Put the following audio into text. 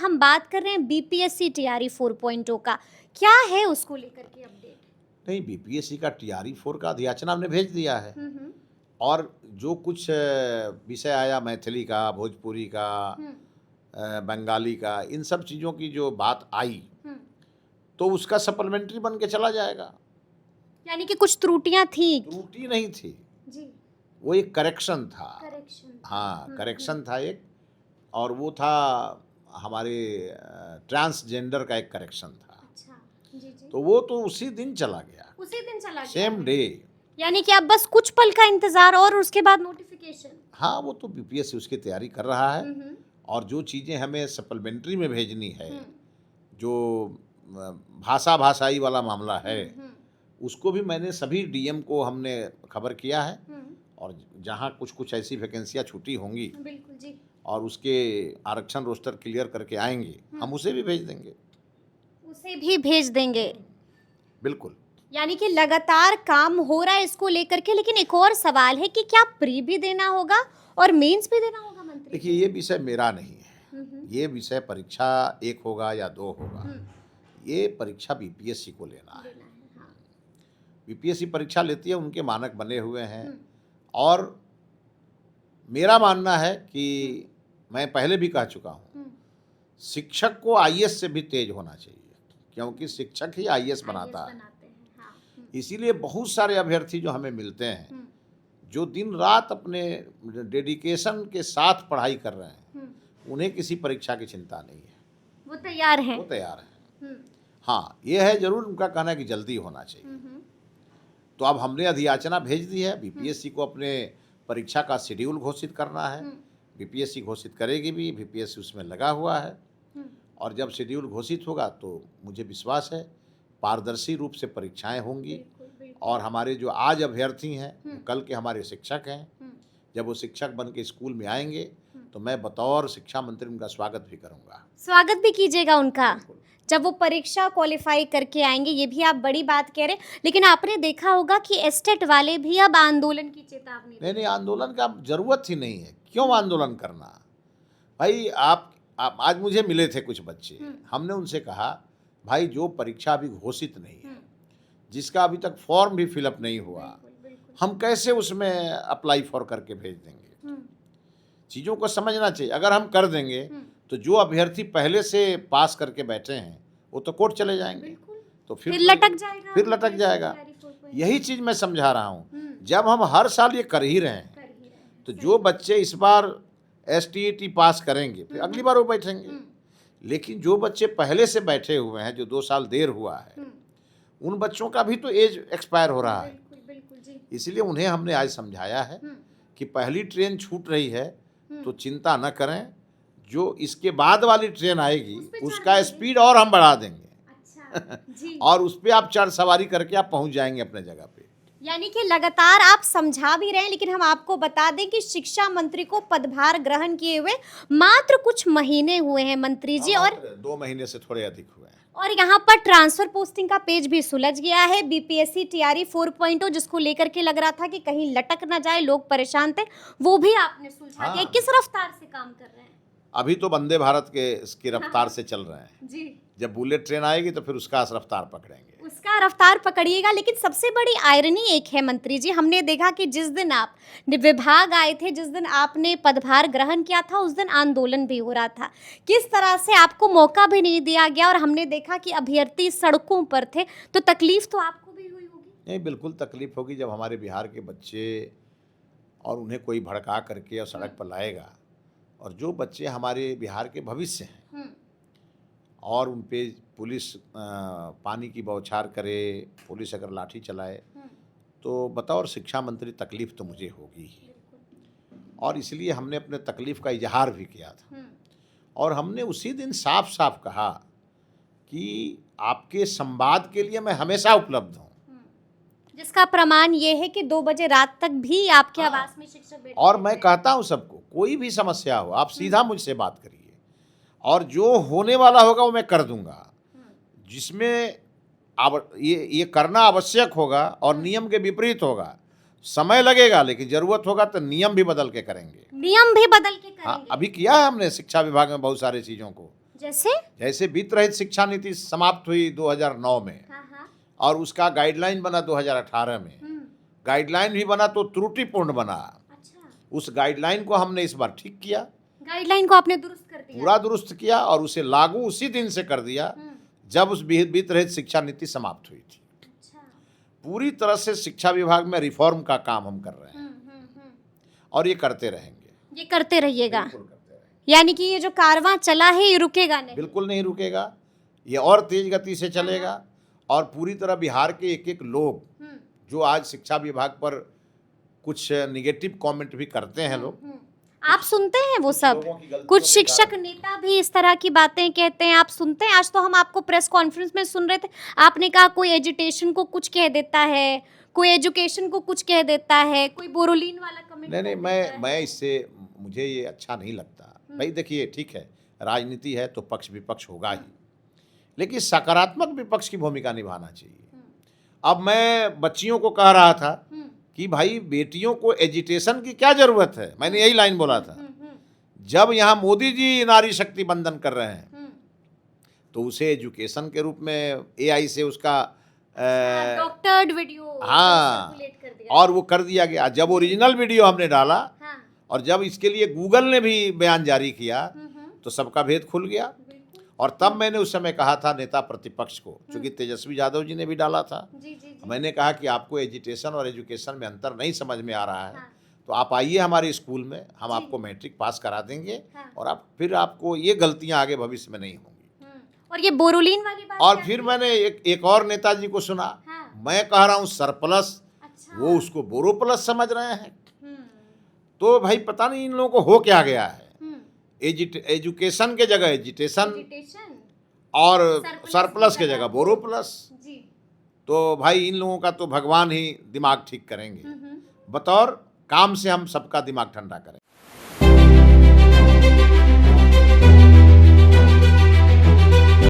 हम बात कर रहे हैं बीपीएससी टीआरई 4.0 का, क्या है उसको लेकर के अपडेट? नहीं, बीपीएससी का टीआरई 4 का अधियाचना हमने भेज दिया है। और जो कुछ विषय आया मैथिली का, भोजपुरी का, बंगाली का, इन सब चीज़ों की जो बात आई तो उसका सप्लीमेंट्री बन के चला जाएगा। यानी कि कुछ त्रुटियां थी। त्रुटि नहीं थी जी, वो एक करेक्शन था। करेक्शन। हाँ, करेक्शन था एक, और वो था हमारे ट्रांसजेंडर का एक करेक्शन था। अच्छा, जी जी। तो वो तो उसी दिन चला गया, उसी दिन चला गया, सेम डे। यानी कि अब बस कुछ पल का इंतजार और उसके बाद नोटिफिकेशन। हाँ, वो तो बीपीएससी उसकी तैयारी कर रहा है। और जो चीज़ें हमें सप्लीमेंट्री में भेजनी है, जो भाषाई वाला मामला है, उसको भी मैंने सभी डीएम को हमने खबर किया है। और जहाँ कुछ कुछ ऐसी वैकेंसियाँ छूटी होंगी, बिल्कुल जी, और उसके आरक्षण रोस्टर क्लियर करके आएंगे, हम उसे भी भेज देंगे। उसे भी भेज देंगे। बिल्कुल। यानी कि लगातार काम हो रहा है इसको लेकर के। लेकिन एक और सवाल है कि क्या प्री भी देना होगा और मेंस भी देना होगा मंत्री? देखिए, ये विषय मेरा नहीं है। ये विषय परीक्षा 1 होगा या 2 होगा, ये परीक्षा बीपीएससी को लेना है। बीपीएससी परीक्षा लेती है, उनके मानक बने हुए हैं। और मेरा मानना है कि मैं पहले भी कह चुका हूँ, शिक्षक को आईएएस से भी तेज होना चाहिए, क्योंकि शिक्षक ही आईएएस बनाता है। इसीलिए बहुत सारे अभ्यर्थी जो हमें मिलते हैं, जो दिन रात अपने डेडिकेशन के साथ पढ़ाई कर रहे हैं, उन्हें किसी परीक्षा की चिंता नहीं है, वो तैयार हैं। वो तैयार हैं। हाँ, ये है जरूर उनका कहना है कि जल्दी होना चाहिए। तो अब हमने अधियाचना भेज दी है, बीपीएससी को अपने परीक्षा का शेड्यूल घोषित करना है। बीपीएससी घोषित करेगी भी, बीपीएससी उसमें लगा हुआ है। और जब शेड्यूल घोषित होगा तो मुझे विश्वास है पारदर्शी रूप से परीक्षाएं होंगी। और हमारे जो आज अभ्यर्थी हैं, कल के हमारे शिक्षक हैं, जब वो शिक्षक बन के स्कूल में आएंगे तो मैं बतौर शिक्षा मंत्री उनका स्वागत भी करूंगा। स्वागत भी कीजिएगा उनका जब वो परीक्षा क्वालिफाई करके आएंगे। ये भी आप बड़ी बात कह रहे हैं। लेकिन आपने देखा होगा कि एस्टेट वाले भी अब आंदोलन की चेतावनी। नहीं, आंदोलन का जरूरत ही नहीं है। क्यों आंदोलन करना भाई? आप आज मुझे मिले थे कुछ बच्चे, हमने उनसे कहा भाई, जो परीक्षा अभी घोषित नहीं है, जिसका अभी तक फॉर्म भी फिलअप नहीं हुआ, हम कैसे उसमें अप्लाई फॉर करके भेज देंगे? चीज़ों को समझना चाहिए। अगर हम कर देंगे तो जो अभ्यर्थी पहले से पास करके बैठे हैं वो तो कोर्ट चले जाएंगे, तो फिर लटक जाएगा। यही चीज़ मैं समझा रहा हूँ। जब हम हर साल ये कर ही रहे हैं, तो जो बच्चे इस बार एसटीईटी पास करेंगे फिर अगली बार वो बैठेंगे। लेकिन जो बच्चे पहले से बैठे हुए हैं, जो 2 साल देर हुआ है, उन बच्चों का भी तो एज एक्सपायर हो रहा है। इसलिए उन्हें हमने आज समझाया है कि पहली ट्रेन छूट रही है तो चिंता न करें, जो इसके बाद वाली ट्रेन आएगी उसका स्पीड और हम बढ़ा देंगे। अच्छा, और उस पर आप चढ़ सवारी करके आप पहुंच जाएंगे अपने जगह पे। यानी कि लगातार आप समझा भी रहे हैं, लेकिन हम आपको बता दें कि शिक्षा मंत्री को पदभार ग्रहण किए हुए मात्र कुछ महीने हुए हैं मंत्री जी, और 2 महीने से थोड़े अधिक हुए हैं। और यहाँ पर ट्रांसफर पोस्टिंग का पेज भी सुलझ गया है। बीपीएससी टीआरई 4.0 जिसको लेकर के लग रहा था कि कहीं लटक ना जाए, लोग परेशान थे, वो भी आपने सुलझा दिया। किस रफ्तार से काम कर रहे हैं? अभी तो वंदे भारत के इसकी रफ्तार से चल रहे हैं जी। जब बुलेट ट्रेन आएगी तो फिर उसका रफ्तार पकड़ेंगे, उसका रफ्तार पकड़िएगा। लेकिन सबसे बड़ी आयरनी एक है मंत्री जी, हमने देखा कि जिस दिन आप विभाग आए थे, जिस दिन आपने पदभार ग्रहण किया था, उस दिन आंदोलन भी हो रहा था। किस तरह से आपको मौका भी नहीं दिया गया, और हमने देखा कि अभ्यर्थी सड़कों पर थे, तो तकलीफ तो आपको भी हुई होगी। नहीं, बिल्कुल तकलीफ होगी जब हमारे बिहार के बच्चे और उन्हें कोई भड़का करके और सड़क पर लाएगा। और जो बच्चे हमारे बिहार के भविष्य हैं और उन पे पुलिस पानी की बौछार करे, पुलिस अगर लाठी चलाए, तो बतौर शिक्षा मंत्री तकलीफ तो मुझे होगी ही। और इसलिए हमने अपने तकलीफ का इजहार भी किया था। और हमने उसी दिन साफ साफ कहा कि आपके संवाद के लिए मैं हमेशा उपलब्ध हूँ, जिसका प्रमाण ये है कि 2 बजे रात तक भी आपके आवास में शिक्षक बैठे। और मैं कहता हूँ सबको, कोई भी समस्या हो आप सीधा मुझसे बात करिए, और जो होने वाला होगा वो मैं कर दूंगा। जिसमें ये करना आवश्यक होगा और नियम के विपरीत होगा, समय लगेगा, लेकिन जरूरत होगा तो नियम भी बदल के करेंगे। नियम भी बदल के करेंगे। हाँ, अभी किया है हमने शिक्षा विभाग में बहुत सारी चीज़ों को। जैसे जैसे वित्त रहित शिक्षा नीति समाप्त हुई 2009 में, हाँ हाँ और उसका गाइडलाइन बना 2018 में। गाइडलाइन भी बना तो त्रुटिपूर्ण बना। अच्छा, उस गाइडलाइन को हमने इस बार ठीक किया, गाइडलाइन को आपने दुरुस्त कर दिया। पूरा दुरुस्त किया, और उसे लागू उसी दिन से कर दिया जब उस वित्त रहित शिक्षा नीति समाप्त हुई थी। अच्छा, पूरी तरह से शिक्षा विभाग में रिफॉर्म का काम हम कर रहे हैं, और ये करते रहेंगे, ये करते रहिएगा, बिल्कुल करते रहेंगे। यानी कि ये जो कारवां चला है ये रुकेगा नहीं। बिल्कुल नहीं रुकेगा, ये और तेज गति से चलेगा, और पूरी तरह बिहार के एक एक लोग जो आज शिक्षा विभाग पर कुछ निगेटिव कमेंट भी करते हैं लोग, आप सुनते हैं वो सब? लोगों की गलतियों कुछ के शिक्षक कारण। नेता भी इस तरह की बातें कहते हैं, आप सुनते हैं? आज तो हम आपको प्रेस कॉन्फ्रेंस में सुन रहे थे, आपने कहा कोई एजुटेशन को कुछ कह देता है, कोई एजुकेशन को कुछ कह देता है, कोई बोरोलीन वाला कमेंट नहीं नहीं, कर देता है। मैं इससे मुझे ये अच्छा नहीं लगता। भाई देखिए, ठीक है, राजनीति है तो पक्ष विपक्ष होगा ही, लेकिन सकारात्मक विपक्ष की भूमिका निभाना चाहिए। अब मैं बच्चियों को कह रहा था कि भाई बेटियों को एजुटेशन की क्या जरूरत है, मैंने यही लाइन बोला था। जब यहाँ मोदी जी नारी शक्ति बंधन कर रहे हैं तो उसे एजुकेशन के रूप में एआई से उसका डॉक्टर्ड वीडियो हाँ, सर्कुलेट कर दिया। और वो कर दिया गया। जब ओरिजिनल वीडियो हमने डाला, हाँ, और जब इसके लिए गूगल ने भी बयान जारी किया, तो सबका भेद खुल गया। बिल्कुल। और तब मैंने उस समय कहा था नेता प्रतिपक्ष को, क्योंकि तेजस्वी यादव जी ने भी डाला था, जी जी जी। मैंने कहा कि आपको एजुटेशन और एजुकेशन में अंतर नहीं समझ में आ रहा है, हाँ। तो आप आइए हमारे स्कूल में, हम आपको मैट्रिक पास करा देंगे, हाँ। और आप फिर आपको ये गलतियां आगे भविष्य में नहीं होंगी। और ये बोरोलीन वाली बात और क्या फिर है? मैंने एक और नेताजी को सुना, हाँ। मैं कह रहा हूँ सरप्लस, अच्छा। वो उसको बोरो प्लस समझ रहे हैं। हम्म, तो भाई पता नहीं इन लोगों को हो क्या गया है। हम्म। एजुकेशन के जगह एजुटेशन, एजुटेशन, और सरप्लस सरप्लस की के जगह जगह बोरो प्लस। जी। तो भाई इन लोगों का तो भगवान ही दिमाग ठीक करेंगे, हम्म। बतौर काम से हम सबका दिमाग ठंडा करें।